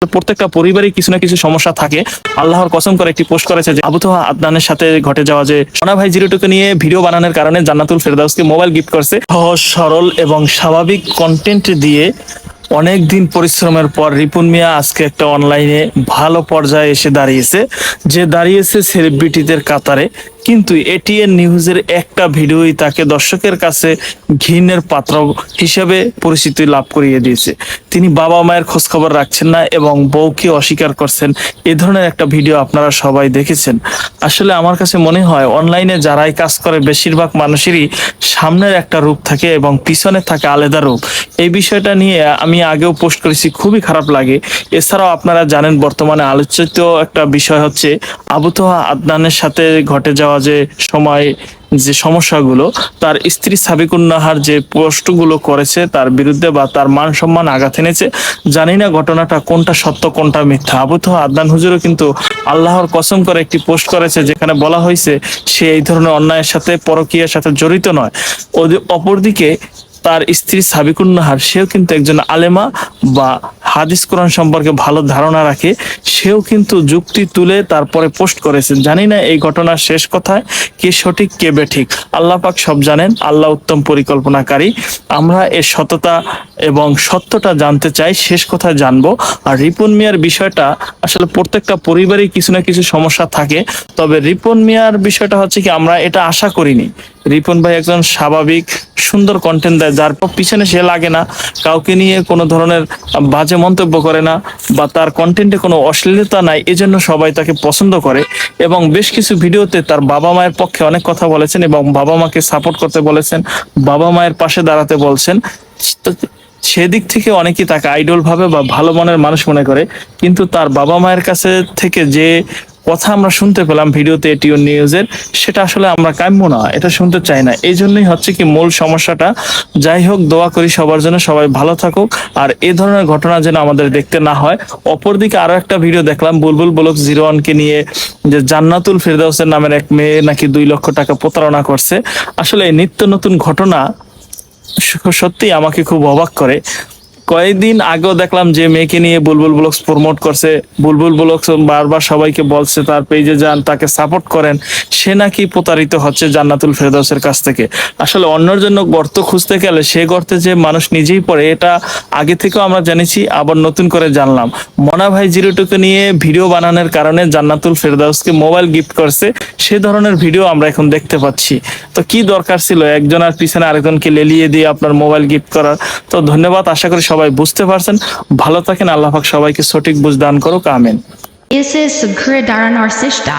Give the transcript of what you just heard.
প্রত্যেকটা পরিবারে কিছু না কিছু সমস্যা থাকে। আল্লাহর কসম করে একটি পোস্ট করেছে যে আবু তোহা আদনানের সাথে ঘটে যাওয়া যে সোনা ভাই জিরোটুকে নিয়ে ভিডিও বানানোর কারণে জান্নাতুল ফেরদাউসকে মোবাইল গিফট করছে। সহজ সরল এবং স্বাভাবিক কন্টেন্ট দিয়ে অনেক দিন পরিশ্রমের পর রিপুন মিয়া আজকে একটা অনলাইনে ভালো পর্যায়ে এসে দাঁড়িয়েছে সেলিব্রিটিদের কাতারে। কিন্তু এটিএন নিউজের একটা ভিডিওই তাকে দর্শকের কাছে ঘৃণের পাত্র হিসেবে পরিচিতি লাভ করিয়ে দিয়েছে। তিনি বাবা মায়ের খোঁজখবর রাখছেন না এবং বউকে অস্বীকার করছেন। এ ধরনের একটা ভিডিও আপনারা সবাই দেখেছেন। আসলে আমার কাছে মনে হয় অনলাইনে যারাই কাজ করে বেশিরভাগ মানুষেরই সামনের একটা রূপ থাকে এবং পিছনে থাকে আলাদা রূপ। এই বিষয়টা নিয়ে আমি আগেও পোস্ট করেছি, খুবই খারাপ লাগে। এছাড়াও আপনারা জানেন বর্তমানে আলোচিত একটা বিষয় হচ্ছে আবু তোহা আদনানের সাথে ঘটে যাওয়া যে সমস্যাগুলো, তার স্ত্রী সাবিকুন নাহার যে পোস্টগুলো করেছে তার বিরুদ্ধে বা তার মান সম্মান আঘাত এনেছে। জানি না ঘটনাটা কোনটা সত্য কোনটা মিথ্যা। আবু তোহা আদনান হুজুরও কিন্তু আল্লাহর কসম করে একটি পোস্ট করেছে যেখানে বলা হয়েছে সে এই ধরনের অন্যায়ের সাথে পরকীয়ার সাথে জড়িত নয়। অপরদিকে তার স্ত্রী সাবিকুন নাহার, সেও কিন্তু একজন আলেমা বা হাদিস কোরআন সম্পর্কে ভালো ধারণা রাখে। সেও কিন্তু যুক্তি তুলে তারপরে পোস্ট করেছে। জানি না এই ঘটনার শেষ কথায় কে সঠিক কে বেঠিক, আল্লাহ পাক সব জানেন, আল্লাহ উত্তম পরিকল্পনাকারী। আমরা এর সততা এবং সত্যটা জানতে চাই, শেষ কোথায় জানবো। আর রিপন মিয়ার বিষয়টা আসলে প্রত্যেকটা পরিবারেই কিছু না কিছু সমস্যা থাকে। তবে রিপন মিয়ার বিষয়টা হচ্ছে কি, আমরা এটা আশা করিনি। রিপন ভাই একজন স্বাভাবিক সুন্দর কন্টেন্ট দেয়, যার পিছনে সে লাগে না, কাউকে নিয়ে কোনো ধরনের বাজে মন্তব্য করে না বা তার কন্টেন্টে কোনো অশ্লীলতা নাই, এজন্য সবাই তাকে পছন্দ করে। এবং বেশ কিছু ভিডিওতে তার বাবা মায়ের পক্ষে অনেক কথা বলেছেন এবং বাবা মাকে সাপোর্ট করতে বলেছেন, বাবা মায়ের পাশে দাঁড়াতে বলছেন। সেদিক থেকে অনেকেই তাকে আইডল ভাবে বা ভালো মনের মানুষ মনে করে। কিন্তু তার বাবা মায়ের কাছে থেকে যে কথা আমরা শুনতে পেলাম ভিডিওতে এটিএন নিউজের, সেটা আসলে আমরা কাম্য না, এটা শুনতে চাই না। এই জন্যই হচ্ছে কি মূল সমস্যাটা। যাই হোক, দোয়া করি সবার জন্য, সবাই ভালো থাকুক আর এ ধরনের ঘটনা যেন আমাদের দেখতে না হয়। অপরদিকে আরো একটা ভিডিও দেখলাম বুলবুল ব্লগ 01কে নিয়ে, যে জান্নাতুল ফেরদাউসের নামের এক মেয়ে নাকি 2 লক্ষ টাকা প্রতারণা করছে। আসলে নিত্য নতুন ঘটনা সত্যি আমাকে খুব অবাক করে। কয়েকদিন আগেও দেখলাম যে মেয়েকে নিয়ে বুলবুল ব্লগস প্রমোট করছে। বুলবুল ব্লগস বারবার সবাইকে বলছে তার পেজে যান, তাকে সাপোর্ট করেন। সে নাকি প্রতারিত হচ্ছে জান্নাতুল ফেরদাউসের কাছ থেকে। আসলে অন্যের জন্য গর্ত খুঁজতে গেলে সে গর্তে যে মানুষ নিজেই পড়ে, এটা আগে থেকেও আমরা জেনেছি, আবার নতুন করে জানলাম। মনা ভাই জিরোটুকে নিয়ে ভিডিও বানানোর কারণে জান্নাতুল ফেরদাউসকে মোবাইল গিফট করছে, সে ধরনের ভিডিও আমরা এখন দেখতে পাচ্ছি। তো কি দরকার ছিল একজনের পিছনে আরেকজনকে লেলিয়ে দিয়ে আপনার মোবাইল গিফট করার? তো ধন্যবাদ, আশা করি সবাই বুঝতে পারছেন। ভালো থাকেন, আল্লাহ পাক সবাইকে সঠিক বুঝ দান করুক, আমিন। Ese es su daran artista.